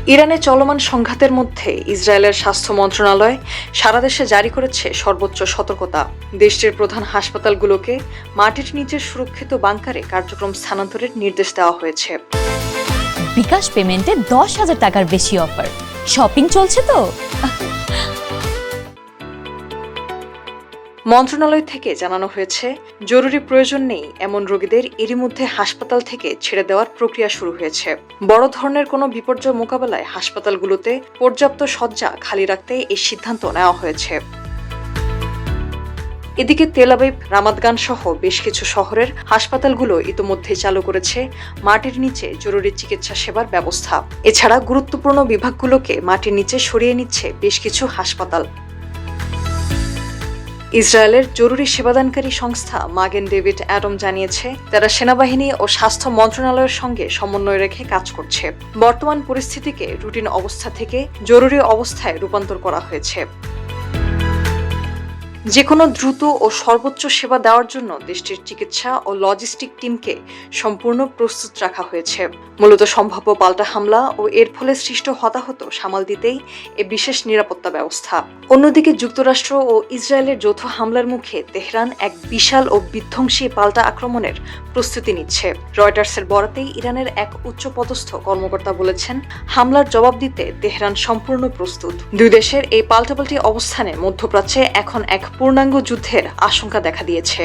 ইরানে চলমান সংঘাতের মধ্যে ইসরায়েলের স্বাস্থ্য মন্ত্রণালয় সারা দেশে জারি করেছে সর্বোচ্চ সতর্কতা। দেশটির প্রধান হাসপাতালগুলোকে মাটির নিচের সুরক্ষিত বাংকারে কার্যক্রম স্থানান্তরের নির্দেশ দেওয়া হয়েছে। বিকাশ পেমেন্টে 10,000 টাকার বেশি অফার। শপিং চলছে তো। মন্ত্রণালয় থেকে জানানো হয়েছে, জরুরি প্রয়োজন নেই এমন রোগীদের এরই মধ্যে হাসপাতাল থেকে ছেড়ে দেওয়ার প্রক্রিয়া শুরু হয়েছে। বড় ধরনের কোনো বিপর্যয় মোকাবেলায় হাসপাতালগুলোতে পর্যাপ্ত শয্যা খালি রাখতে এই সিদ্ধান্ত নেওয়া হয়েছে। এদিকে তেল আবিব, রামাদগান সহ বেশ কিছু শহরের হাসপাতালগুলো ইতোমধ্যে চালু করেছে মাটির নিচে জরুরি চিকিৎসা সেবার ব্যবস্থা। এছাড়া গুরুত্বপূর্ণ বিভাগগুলোকে মাটির নিচে সরিয়ে নিচ্ছে বেশ কিছু হাসপাতাল। ইসরায়েলের জরুরি সেবাদানকারী সংস্থা মাগেন ডেভিড অ্যাডম জানিয়েছে, তারা সেনাবাহিনী ও স্বাস্থ্য মন্ত্রণালয়ের সঙ্গে সমন্বয় রেখে কাজ করছে। বর্তমান পরিস্থিতিকে রুটিন অবস্থা থেকে জরুরি অবস্থায় রূপান্তর করা হয়েছে। যেকোনো দ্রুত ও সর্বোচ্চ সেবা দেওয়ার জন্য দেশটির চিকিৎসা ও লজিস্টিক টিমকে সম্পূর্ণ প্রস্তুত রাখা হয়েছে। মূলত সম্ভাব্য পাল্টা হামলা ও এর ফলে সৃষ্ট হতাহত সামাল দিতেই এ বিশেষ নিরাপত্তা ব্যবস্থা। অন্যদিকে যুক্তরাষ্ট্র ও ইসরায়েলের যৌথ হামলার মুখে তেহরান এক বিশাল ও বিধ্বংসী পাল্টা আক্রমণের প্রস্তুতি নিচ্ছে। রয়টার্সের বরাতেই ইরানের এক উচ্চপদস্থ কর্মকর্তা বলেছেন, হামলার জবাব দিতে তেহরান সম্পূর্ণ প্রস্তুত। দুই দেশের এই পাল্টাপাল্টি অবস্থানে মধ্যপ্রাচ্যে এখন এক পূর্ণাঙ্গ যুদ্ধের আশঙ্কা দেখা দিয়েছে।